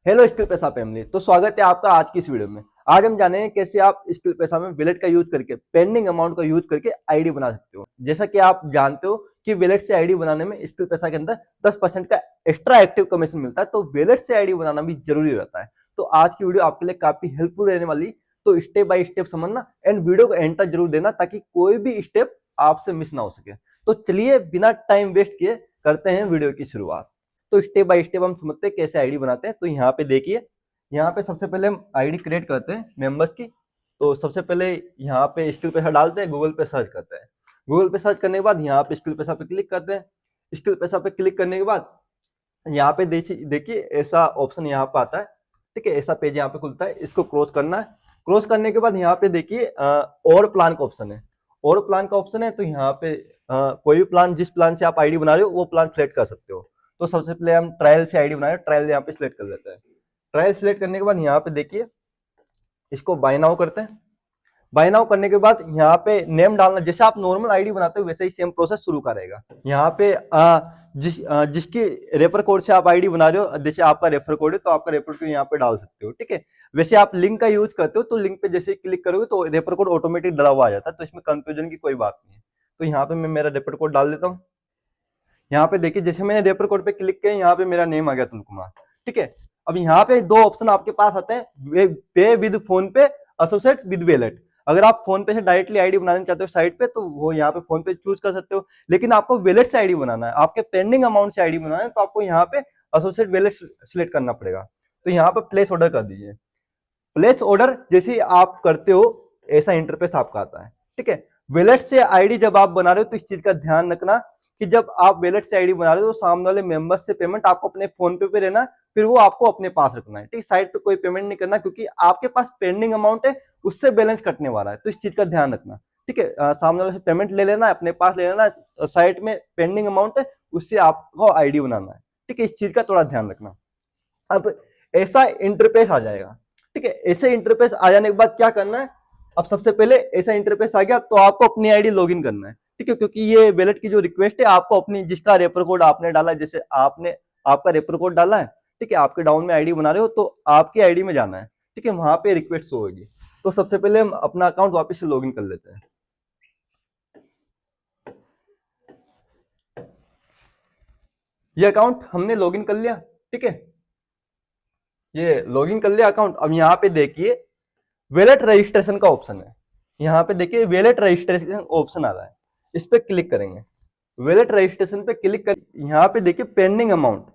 Hello skill पैसा family. तो स्वागत है आपका आज की इस वीडियो में। आज हम जानेंगे कैसे आप स्किल पैसा में वैलेट का यूज करके पेंडिंग अमाउंट का यूज करके आईडी बना सकते हो। जैसा कि आप जानते हो कि वैलेट से आईडी बनाने में स्किल पैसा के अंदर 10% का एक्स्ट्रा एक्टिव कमीशन मिलता है, तो वैलेट से आईडी बनाना भी जरूरी रहता है। तो आज की वीडियो आपके लिए काफी हेल्पफुल रहने वाली, तो स्टेप बाय स्टेप समझना एंड वीडियो को एंड तक जरूर देना ताकि कोई भी स्टेप आपसे मिस ना हो सके। तो चलिए बिना टाइम वेस्ट किए करते हैं वीडियो की शुरुआत। तो स्टेप बाय स्टेप हम समझते हैं कैसे आईडी बनाते हैं। तो यहाँ पे देखिए, यहाँ पे सबसे पहले हम आईडी क्रिएट करते हैं मेंबर्स की। तो सबसे पहले यहाँ पे स्किल पैसा डालते हैं, गूगल पे सर्च करते हैं। गूगल पे सर्च करने के बाद यहाँ पे स्किल पैसा पे क्लिक करते हैं। स्किल पैसा पे क्लिक करने के बाद यहाँ पे देखिए ऐसा ऑप्शन यहाँ पे आता है। ठीक है, ऐसा पेज यहाँ पे खुलता है, इसको क्रॉस करना है। क्रॉस करने के बाद यहाँ पे देखिए और प्लान का ऑप्शन है। और प्लान का ऑप्शन है, तो यहाँ पे कोई भी प्लान, जिस प्लान से आप आईडी बना रहे हो वो प्लान सेलेक्ट कर सकते हो। तो सबसे पहले हम ट्रायल से आईडी बना रहे हैं, ट्रायल यहाँ पे सिलेक्ट कर लेते हैं। ट्रायल सिलेक्ट करने के बाद यहाँ पे देखिए इसको बाय नाउ करते हैं। बाय नाउ करने के बाद यहाँ पे नेम डालना, जैसे आप नॉर्मल आईडी बनाते हो वैसे ही सेम प्रोसेस शुरू करेगा। यहाँ पे जिसकी रेफर कोड से आप आईडी बना रहे हो, जैसे आपका रेफर कोड है तो आपका रेफर कोड यहाँ पे डाल सकते हो। ठीक है, वैसे आप लिंक का यूज करते हो तो लिंक पे जैसे क्लिक करोगे तो रेफर कोड ऑटोमेटिक डाला हुआ आ जाता है, तो इसमें कंफ्यूजन की कोई बात नहीं है। तो यहाँ पे मैं मेरा रेफर कोड डाल देता हूँ। यहाँ पे देखिए जैसे मैंने रेफर कोड पे क्लिक किया, यहाँ पे मेरा नेम आ गया अतुल कुमार। ठीक है, अब यहाँ पे दो ऑप्शन आपके पास आते हैं, पे विद फोन पे, एसोसिएट विद वैलेट। अगर आप फोन पे से डायरेक्टली आईडी बनाना चाहते हो साइट पे, तो वो यहाँ पे फोन पे चूज कर सकते हो। लेकिन आपको वैलेट से आईडी बनाना है, आपके पेंडिंग अमाउंट से आईडी बनाना है, तो आपको यहाँ पे एसोसिएट वैलेट सिलेक्ट करना पड़ेगा। तो यहाँ पे प्लेस ऑर्डर कर दीजिए। प्लेस ऑर्डर जैसे ही आप करते हो ऐसा इंटरफेस आपका आता है। ठीक है, वैलेट से आईडी जब आप बना रहे हो तो इस चीज का ध्यान रखना कि जब आप वैलेट से आईडी बना रहे हो तो सामने वाले मेंबर्स से पेमेंट आपको अपने फोन पे लेना, फिर वो आपको अपने पास रखना है। ठीक, साइड पे कोई पेमेंट नहीं करना, क्योंकि आपके पास पेंडिंग अमाउंट है, उससे बैलेंस कटने वाला है, तो इस चीज का ध्यान रखना। ठीक है, सामने वाले से पेमेंट ले लेना, अपने पास ले लेना, साइड में पेंडिंग अमाउंट है उससे आपको आईडी बनाना है। ठीक है, इस चीज का थोड़ा ध्यान रखना। अब ऐसा इंटरफेस आ जाएगा। ठीक है, ऐसे इंटरफेस आ जाने के बाद क्या करना है, अब सबसे पहले ऐसा इंटरफेस आ गया तो आपको अपनी आईडी लॉगिन करना है। ठीक है, क्योंकि ये वैलेट की जो रिक्वेस्ट है आपको अपनी, जिसका रेफर कोड आपने डाला है, जैसे आपने आपका रेफर कोड डाला है, ठीक है, आपके डाउन में आईडी बना रहे हो तो आपकी आईडी में जाना है। ठीक है, वहां पे रिक्वेस्ट शो होगी। तो सबसे पहले हम अपना अकाउंट वापस से लॉगिन कर लेते हैं। ये अकाउंट हमने लॉगिन कर लिया। ठीक है, ये लॉगिन कर लिया अकाउंट। अब यहाँ पे देखिए वैलेट रजिस्ट्रेशन का ऑप्शन है। यहाँ पे देखिए वैलेट रजिस्ट्रेशन ऑप्शन आ रहा है, इस पे क्लिक करेंगे। वैलेट रजिस्ट्रेशन पे क्लिक कर, यहाँ पे देखिए पेंडिंग अमाउंट,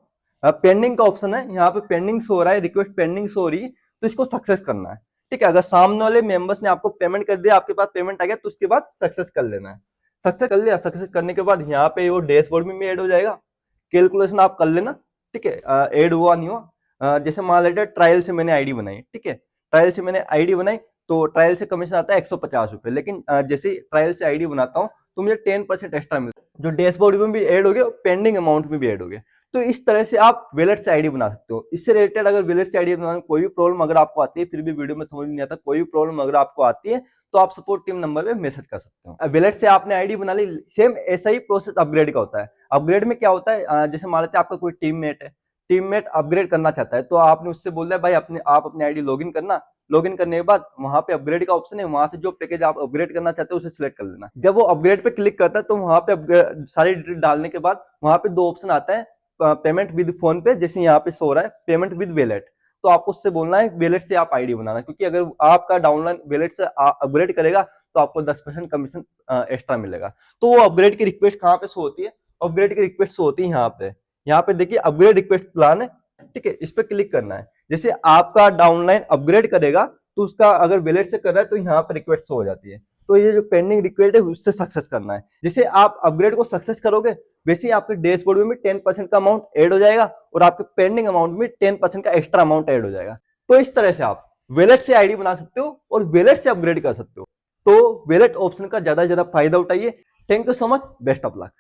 पेंडिंग का ऑप्शन है। यहाँ पे पेंडिंग शो हो रहा है, रिक्वेस्ट पेंडिंग शो हो रही है, तो इसको सक्सेस करना है। ठीक है, अगर सामने वाले मेंबर्स ने आपको पेमेंट कर दिया, आपके पास पेमेंट आ गया, तो उसके बाद सक्सेस कर लेना है। सक्सेस कर लिया, सक्सेस करने के बाद यहाँ पे वो डैशबोर्ड में भी ऐड हो जाएगा। कैलकुलेशन आप कर लेना। ठीक है, ऐड हुआ नहीं हुआ, जैसे मान लेते ट्रायल से मैंने आईडी बनाई। ठीक है, ट्रायल से मैंने आईडी बनाई तो ट्रायल से कमीशन आता है 150 रुपए, लेकिन जैसे ट्रायल से आईडी बनाता हूँ तो मुझे 10% एक्स्ट्रा मिलता है, जो डैशबोर्ड में भी ऐड हो गया, पेंडिंग अमाउंट में भी ऐड हो गया। तो इस तरह से आप वैलेट से आईडी बना सकते हो। इससे रिलेटेड अगर वैलेट से आईडी बनाने में कोई भी प्रॉब्लम अगर आपको आती है, फिर भी वीडियो में समझ नहीं आता, कोई भी प्रॉब्लम अगर आपको आती है तो आप सपोर्ट टीम नंबर पे मैसेज कर सकते हो। वैलेट से आपने आईडी बना ली, सेम ऐसा ही प्रोसेस अपग्रेड का होता है। अपग्रेड में क्या होता है, जैसे मान लेते हैं आपका कोई टीममेट है, टीममेट अपग्रेड करना चाहता है, तो आपने उससे बोला है भाई आप अपनी आईडी लॉगिन करना। लॉगिन करने के बाद वहां पे अपग्रेड का ऑप्शन है, वहां से जो पैकेज आप अपग्रेड करना चाहते हो उसे सिलेक्ट कर लेना। जब वो अपग्रेड पे क्लिक करता है तो वहां पे सारी डिटेल डालने के बाद वहां पे दो ऑप्शन आता है, पेमेंट विद फोन पे, जैसे यहाँ पे शो रहा है पेमेंट विद वैलेट। तो आपको उससे बोलना है वैलेट से आप आईडी बनाना, क्योंकि अगर आपका डाउनलाइन वैलेट से अपग्रेड करेगा तो आपको 10% कमीशन एक्स्ट्रा मिलेगा। तो वो अपग्रेड की रिक्वेस्ट कहाँ पे शो होती है, अपग्रेड की रिक्वेस्ट शो होती है यहाँ पे देखिए अपग्रेड रिक्वेस्ट प्लान है। ठीक है, इस पे क्लिक करना है। जैसे आपका डाउनलाइन अपग्रेड करेगा तो उसका अगर वैलेट से कर रहा है तो यहाँ पे रिक्वेस्ट शो हो जाती है। तो ये जो पेंडिंग रिक्वेस्ट है उससे सक्सेस करना है। जैसे आप अपग्रेड को सक्सेस करोगे वैसे ही आपके डैशबोर्ड में भी 10% का अमाउंट ऐड हो जाएगा और आपके पेंडिंग अमाउंट में 10% का एक्स्ट्रा अमाउंट ऐड हो जाएगा। तो इस तरह से आप वैलेट से आईडी बना सकते हो और वैलेट से अपग्रेड कर सकते हो। तो वैलेट ऑप्शन का ज्यादा से ज्यादा फायदा उठाइए। Thank you so much, best of luck.